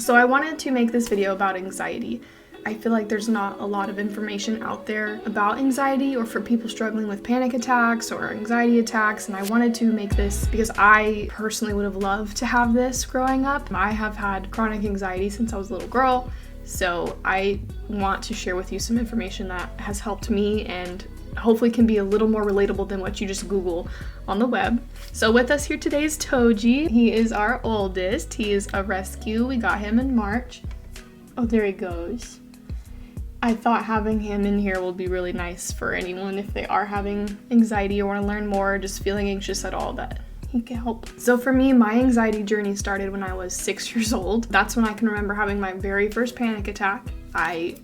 So I wanted to make this video about anxiety. I feel like there's not a lot of information out there about anxiety or for people struggling with panic attacks or anxiety attacks, and I wanted to make this because I personally would have loved to have this growing up. I have had chronic anxiety since I was a little girl, so I want to share with you some information that has helped me and hopefully can be a little more relatable than what you just Google on the web. So with us here today is Toji. He is our oldest. He is a rescue. We got him in March. Oh, there he goes. I thought having him in here will be really nice for anyone if they are having anxiety or want to learn more, or just feeling anxious at all, that he can help. So for me, my anxiety journey started when I was 6 years old. That's when I can remember having my very first panic attack. I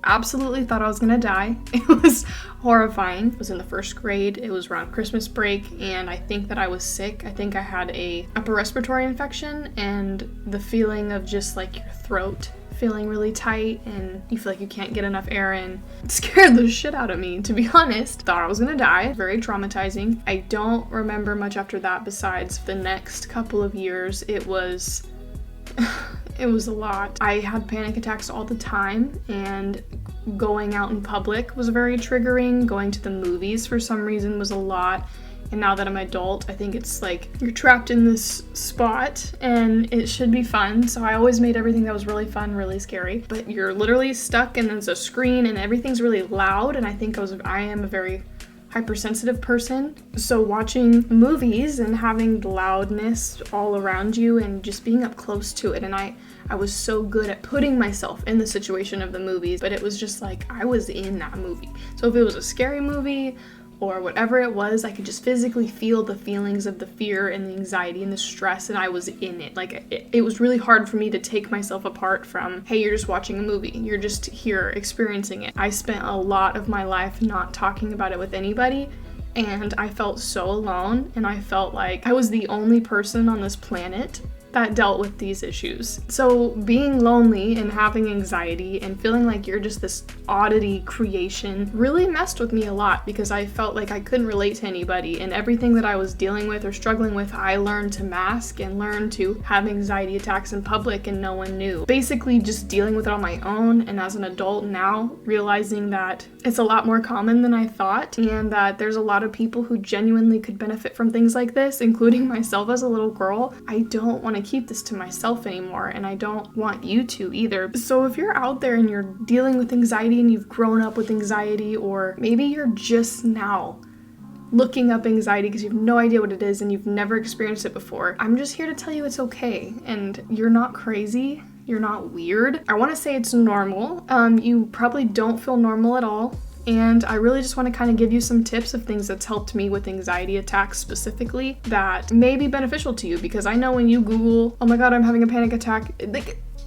absolutely thought I was gonna die. It was horrifying. I was in the first grade. It was around Christmas break, and I think that I was sick. I think I had a upper respiratory infection, and the feeling of just like your throat feeling really tight and you feel like you can't get enough air in. It scared the shit out of me, to be honest. Thought I was gonna die. Very traumatizing. I don't remember much after that besides the next couple of years. It was a lot. I had panic attacks all the time, and going out in public was very triggering. Going to the movies for some reason was a lot. And now that I'm an adult, I think it's like you're trapped in this spot and it should be fun. So I always made everything that was really fun really scary. But you're literally stuck and there's a screen and everything's really loud. And I think I am a very hypersensitive person. So watching movies and having the loudness all around you and just being up close to it. And I was so good at putting myself in the situation of the movies, but it was just like I was in that movie. So if it was a scary movie or whatever it was, I could just physically feel the feelings of the fear and the anxiety and the stress, and I was in it. Like, it was really hard for me to take myself apart from, hey, you're just watching a movie. You're just here experiencing it. I spent a lot of my life not talking about it with anybody, and I felt so alone, and I felt like I was the only person on this planet that dealt with these issues. So being lonely and having anxiety and feeling like you're just this oddity creation really messed with me a lot, because I felt like I couldn't relate to anybody, and everything that I was dealing with or struggling with, I learned to mask and learn to have anxiety attacks in public and no one knew. Basically just dealing with it on my own, and as an adult now realizing that it's a lot more common than I thought, and that there's a lot of people who genuinely could benefit from things like this, including myself as a little girl. I don't want to keep this to myself anymore, and I don't want you to either. So if you're out there and you're dealing with anxiety and you've grown up with anxiety, or maybe you're just now looking up anxiety because you have no idea what it is and you've never experienced it before, I'm just here to tell you it's okay, and you're not crazy. You're not weird. I want to say it's normal. You probably don't feel normal at all. And I really just want to kind of give you some tips of things that's helped me with anxiety attacks specifically that may be beneficial to you, because I know when you Google, oh my God, I'm having a panic attack,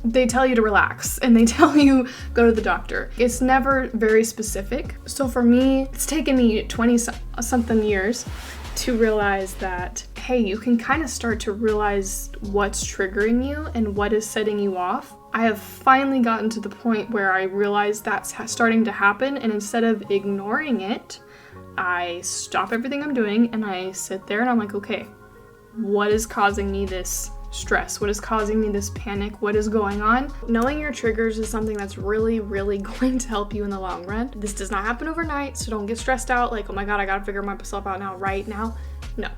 they tell you to relax and they tell you go to the doctor. It's never very specific. So for me, it's taken me 20 something years to realize that, hey, you can kind of start to realize what's triggering you and what is setting you off. I have finally gotten to the point where I realize that's starting to happen, and instead of ignoring it, I stop everything I'm doing and I sit there and I'm like, okay, what is causing me this stress? What is causing me this panic? What is going on? Knowing your triggers is something that's really, really going to help you in the long run. This does not happen overnight, so don't get stressed out like, oh my God, I gotta figure myself out now, right now. No,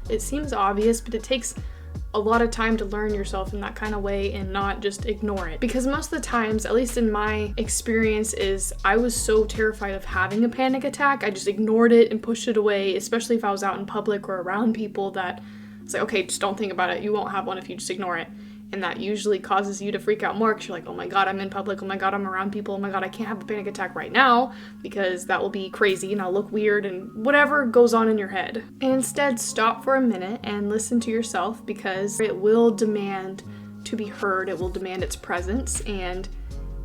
it seems obvious, but it takes a lot of time to learn yourself in that kind of way and not just ignore it. Because most of the times, at least in my experience, is I was so terrified of having a panic attack, I just ignored it and pushed it away, especially if I was out in public or around people, that it's like, okay, just don't think about it. You won't have one if you just ignore it. And that usually causes you to freak out more because you're like, oh my God, I'm in public. Oh my God, I'm around people. Oh my God, I can't have a panic attack right now because that will be crazy and I'll look weird and whatever goes on in your head. And instead, stop for a minute and listen to yourself, because it will demand to be heard. It will demand its presence, and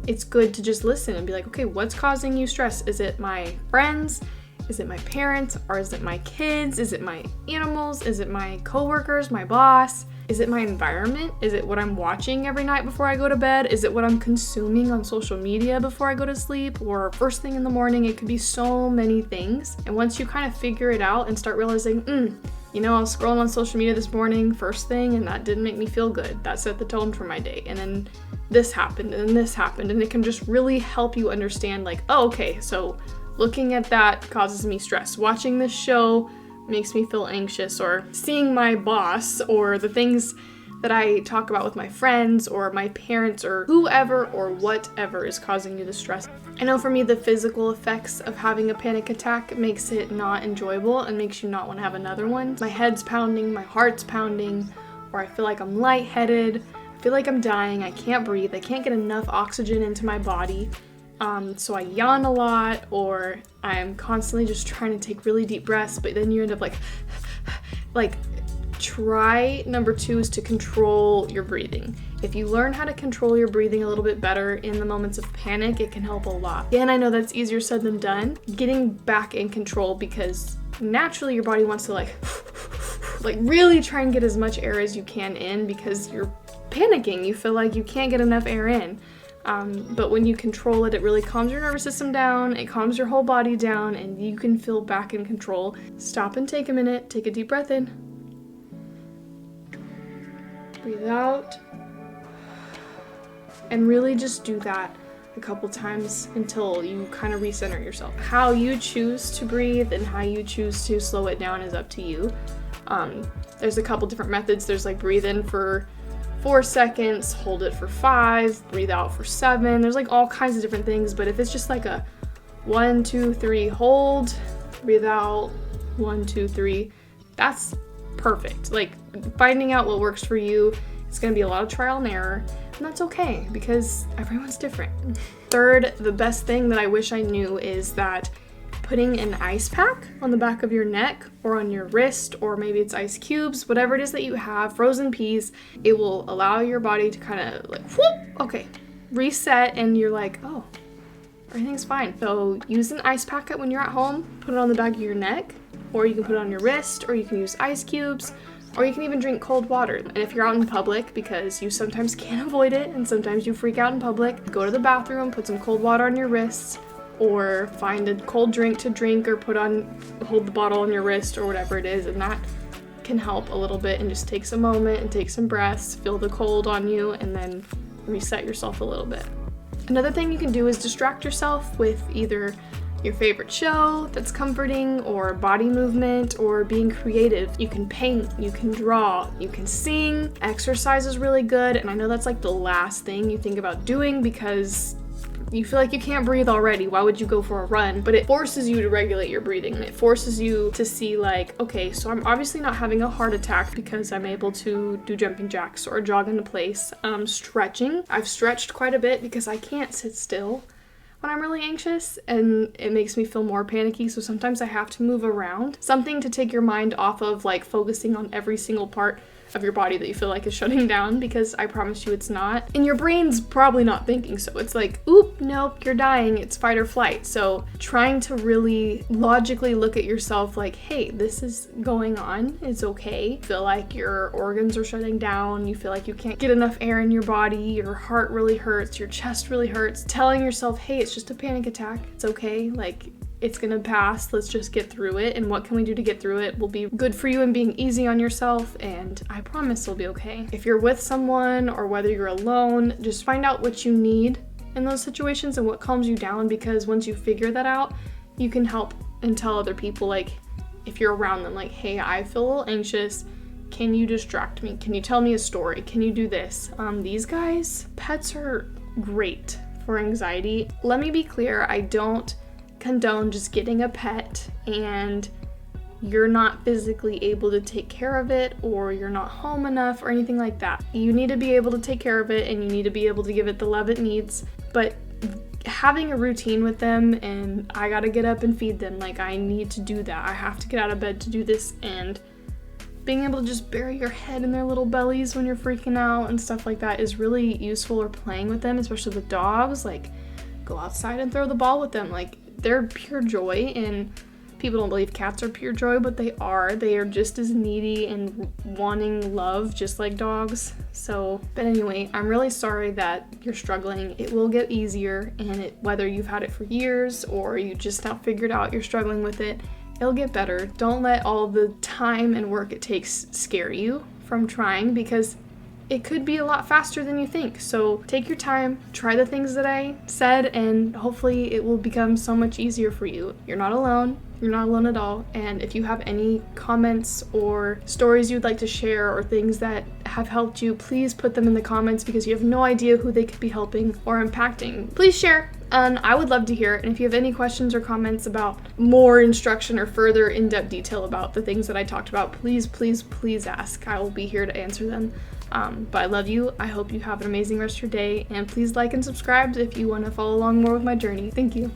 it's good to just listen and be like, okay, what's causing you stress? Is it my friends? Is it my parents? Or is it my kids? Is it my animals? Is it my coworkers, my boss? Is it my environment? Is it what I'm watching every night before I go to bed? Is it what I'm consuming on social media before I go to sleep or first thing in the morning? It could be so many things. And once you kind of figure it out and start realizing, I was scrolling on social media this morning, first thing, and that didn't make me feel good. That set the tone for my day. And then this happened, and then this happened. And it can just really help you understand, like, oh, okay, so looking at that causes me stress. Watching this show makes me feel anxious, or seeing my boss, or the things that I talk about with my friends or my parents or whoever or whatever is causing you the stress. I know for me, the physical effects of having a panic attack makes it not enjoyable and makes you not want to have another one. My head's pounding, my heart's pounding, or I feel like I'm lightheaded, I feel like I'm dying, I can't breathe, I can't get enough oxygen into my body. So I yawn a lot, or I'm constantly just trying to take really deep breaths, but then you end up like try number 2 is to control your breathing. If you learn how to control your breathing a little bit better in the moments of panic, it can help a lot. Again, I know that's easier said than done. Getting back in control, because naturally your body wants to like really try and get as much air as you can in, because you're panicking. You feel like you can't get enough air in. But when you control it, it really calms your nervous system down, it calms your whole body down, and you can feel back in control. Stop and take a minute, take a deep breath in. Breathe out. And really just do that a couple times until you kind of recenter yourself. How you choose to breathe and how you choose to slow it down is up to you. There's a couple different methods. There's like breathe in for 4 seconds, hold it for 5, breathe out for 7. There's like all kinds of different things, but if it's just like a 1, 2, 3, hold, breathe out, 1, 2, 3, that's perfect. Like, finding out what works for you, it's going to be a lot of trial and error, and that's okay because everyone's different. Third, the best thing that I wish I knew is that putting an ice pack on the back of your neck or on your wrist, or maybe it's ice cubes, whatever it is that you have, frozen peas, it will allow your body to kind of like, whoop, okay, reset, and you're like, oh, everything's fine. So use an ice packet when you're at home, put it on the back of your neck, or you can put it on your wrist, or you can use ice cubes, or you can even drink cold water. And if you're out in public, because you sometimes can't avoid it, and sometimes you freak out in public, go to the bathroom, put some cold water on your wrists, or find a cold drink to drink, or hold the bottle on your wrist, or whatever it is, and that can help a little bit. And just takes a moment and take some breaths, feel the cold on you, and then reset yourself a little bit. Another thing you can do is distract yourself with either your favorite show that's comforting, or body movement, or being creative. You can paint, you can draw, you can sing. Exercise is really good, and I know that's like the last thing you think about doing because you feel like you can't breathe already. Why would you go for a run? But it forces you to regulate your breathing. It forces you to see like, okay, so I'm obviously not having a heart attack because I'm able to do jumping jacks or jog into place. Stretching. I've stretched quite a bit because I can't sit still when I'm really anxious, and it makes me feel more panicky, so sometimes I have to move around. Something to take your mind off of like focusing on every single part of your body that you feel like is shutting down, because I promise you it's not. And your brain's probably not thinking so. It's like, oop, nope, you're dying, it's fight or flight. So trying to really logically look at yourself like, hey, this is going on, it's okay. You feel like your organs are shutting down, you feel like you can't get enough air in your body, your heart really hurts, your chest really hurts. Telling yourself, hey, it's just a panic attack, it's okay, like, it's gonna pass, let's just get through it, and what can we do to get through it will be good for you and being easy on yourself, and I promise it'll be okay. If you're with someone or whether you're alone, just find out what you need in those situations and what calms you down, because once you figure that out, you can help and tell other people, like, if you're around them, like, hey, I feel a little anxious, can you distract me? Can you tell me a story? Can you do this? These guys, pets are great for anxiety. Let me be clear, I don't condone just getting a pet and you're not physically able to take care of it, or you're not home enough or anything like that. You need to be able to take care of it, and you need to be able to give it the love it needs, but having a routine with them, and I gotta get up and feed them, like I need to do that, I have to get out of bed to do this, and being able to just bury your head in their little bellies when you're freaking out and stuff like that is really useful. Or playing with them, especially with dogs, like go outside and throw the ball with them, like they're pure joy. And people don't believe cats are pure joy, but they are just as needy and wanting love just like dogs. So, but anyway, I'm really sorry that you're struggling. It will get easier, and whether you've had it for years or you just now figured out you're struggling with it, It'll get better. Don't let all the time and work it takes scare you from trying, because it could be a lot faster than you think. So take your time, try the things that I said, and hopefully it will become so much easier for you. You're not alone. You're not alone at all. And if you have any comments or stories you'd like to share or things that have helped you, please put them in the comments, because you have no idea who they could be helping or impacting. Please share, and I would love to hear it. And if you have any questions or comments about more instruction or further in-depth detail about the things that I talked about, please ask. I will be here to answer them. But I love you. I hope you have an amazing rest of your day, and please like and subscribe if you want to follow along more with my journey. Thank you.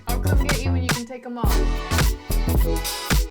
I'll come get you when you can take them off.